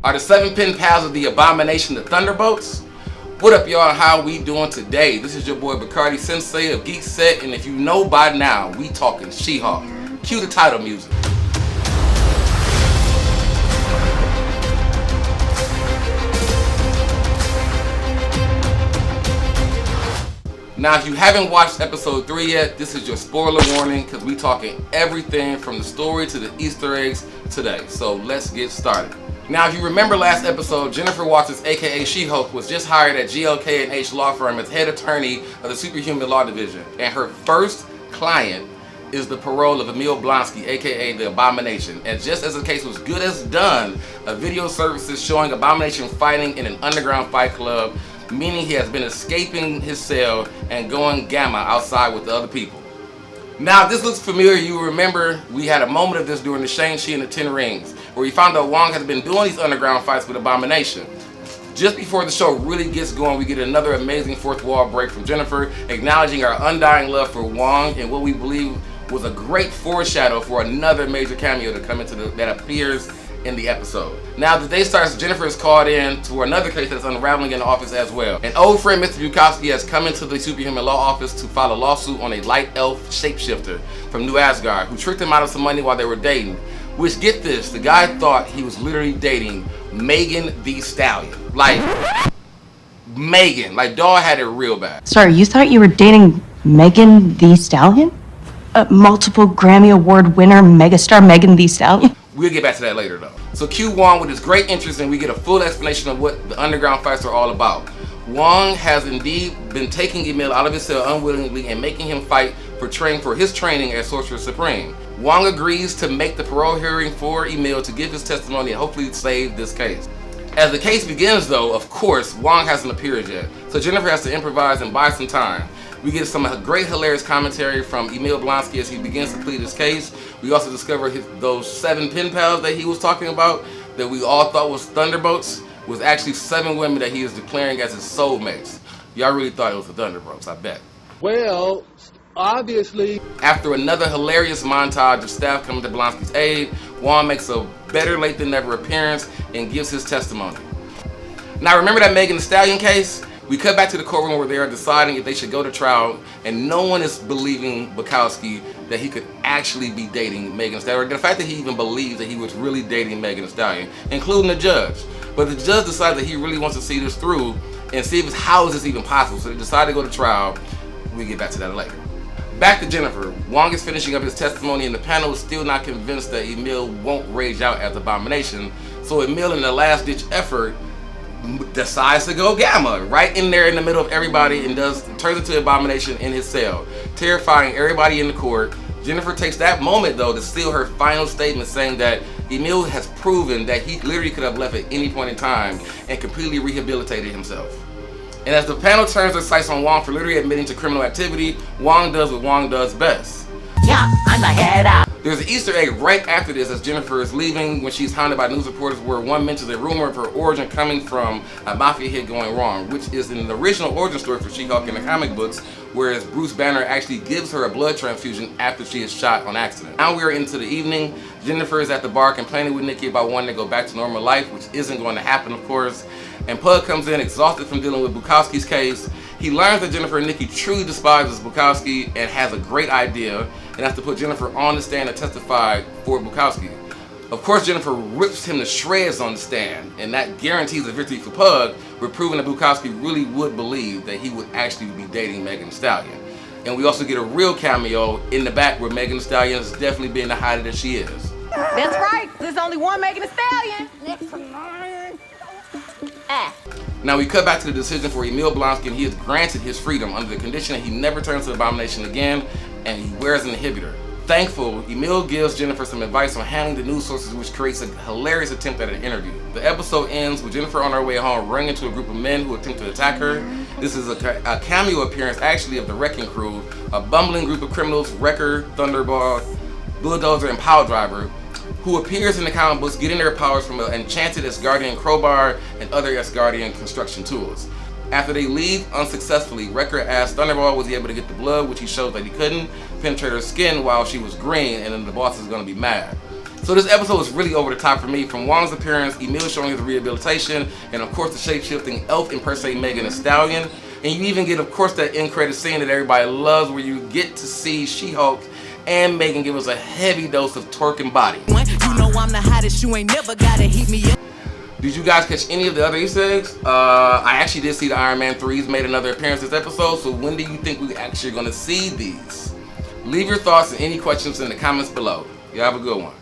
Are the 7 pen pals of the abomination the Thunderbolts? What up, y'all? How we doing today? This is your boy Bacardi Sensei of Geekset, and if you know by now, we talking She-Hulk. Cue the title music. Now, if you haven't watched episode 3 yet, this is your spoiler warning because we talking everything from the story to the Easter eggs today. So let's get started. Now, if you remember last episode, Jennifer Walters, aka She-Hulk, was just hired at GLK&H Law Firm as head attorney of the Superhuman Law Division, and her first client is the parole of Emil Blonsky, aka the Abomination. And just as the case was good as done, a video surfaces showing Abomination fighting in an underground fight club, meaning he has been escaping his cell and going gamma outside with the other people. Now, if this looks familiar, you remember we had a moment of this during the Shang-Chi and the 10 Rings, where we found out Wong has been doing these underground fights with Abomination. Just before the show really gets going, we get another amazing fourth wall break from Jennifer, acknowledging our undying love for Wong and what we believe was a great foreshadow for another major cameo to come into that appears in the episode. Now, the day starts, Jennifer is called in to another case that's unraveling in the office as well. An old friend, Mr. Bukowski, has come into the Superhuman Law office to file a lawsuit on a light elf shapeshifter from New Asgard who tricked him out of some money while they were dating. Which, get this, the guy thought he was literally dating Megan Thee Stallion. Like, Megan. Like, dog had it real bad. Sorry, you thought you were dating Megan Thee Stallion? A multiple Grammy Award winner megastar Megan Thee Stallion? We'll get back to that later though. So cue Wong with his great interest, and we get a full explanation of what the underground fights are all about. Wong has indeed been taking Emil out of his cell unwillingly and making him fight for his training as Sorcerer Supreme. Wong agrees to make the parole hearing for Emil to give his testimony and hopefully save this case. As the case begins though, of course, Wong hasn't appeared yet, so Jennifer has to improvise and buy some time. We get some great hilarious commentary from Emil Blonsky as he begins to plead his case. We also discover those 7 pen pals that he was talking about that we all thought was Thunderbolts was actually 7 women that he is declaring as his soulmates. Y'all really thought it was the Thunderbolts, I bet. Well, obviously. After another hilarious montage of staff coming to Blonsky's aid, Wong makes a better late than never appearance and gives his testimony. Now, remember that Megan Thee Stallion case? We cut back to the courtroom where they are deciding if they should go to trial, and no one is believing Bukowski that he could actually be dating Megan Thee Stallion. The fact that he even believes that he was really dating Megan Thee Stallion, including the judge. But the judge decides that he really wants to see this through and see if how is this even possible. So they decide to go to trial. We'll get back to that later. Back to Jennifer. Wong is finishing up his testimony, and the panel is still not convinced that Emil won't rage out as Abomination. So Emil, in the last-ditch effort, decides to go gamma right in there in the middle of everybody and turns into Abomination in his cell, terrifying everybody in the court. Jennifer takes that moment though to seal her final statement, saying that Emil has proven that he literally could have left at any point in time and completely rehabilitated himself. And as the panel turns their sights on Wong for literally admitting to criminal activity, Wong does what Wong does best. Yeah, I'm the head out. There's an Easter egg right after this as Jennifer is leaving when she's hounded by news reporters, where one mentions a rumor of her origin coming from a mafia hit going wrong, which is in the original origin story for She-Hulk in the comic books, whereas Bruce Banner actually gives her a blood transfusion after she is shot on accident. Now we are into the evening. Jennifer is at the bar complaining with Nikki about wanting to go back to normal life, which isn't going to happen, of course. And Pug comes in exhausted from dealing with Bukowski's case. He learns that Jennifer and Nikki truly despises Bukowski and has a great idea and has to put Jennifer on the stand to testify for Bukowski. Of course, Jennifer rips him to shreds on the stand, and that guarantees a victory for Pug. We're proving that Bukowski really would believe that he would actually be dating Megan Thee Stallion. And we also get a real cameo in the back where Megan Thee Stallion is definitely being the hottie that she is. That's right. There's only one Megan Thee Stallion. Now we cut back to the decision for Emil Blonsky, and he is granted his freedom under the condition that he never turns to Abomination again, and he wears an inhibitor. Thankful, Emil gives Jennifer some advice on handling the news sources, which creates a hilarious attempt at an interview. The episode ends with Jennifer on her way home running into a group of men who attempt to attack her. This is a cameo appearance actually of the Wrecking Crew, a bumbling group of criminals, Wrecker, Thunderball, Bulldozer, and Pile Driver, who appears in the comic books getting their powers from an enchanted Asgardian crowbar and other Asgardian construction tools. After they leave unsuccessfully, Wrecker asks Thunderball was he able to get the blood, which he shows that he couldn't, penetrate her skin while she was green, and then the boss is going to be mad. So this episode was really over the top for me, from Wong's appearance, Emil showing his rehabilitation, and of course the shape-shifting elf impersonating Megan Thee Stallion. And you even get, of course, that end credit scene that everybody loves, where you get to see She-Hulk and Megan give us a heavy dose of twerking body. You know I'm the hottest, you ain't never gotta heat me up. Did you guys catch any of the other Easter eggs? I actually did see the Iron Man 3s made another appearance this episode, so when do you think we actually gonna see these? Leave your thoughts and any questions in the comments below. You have a good one.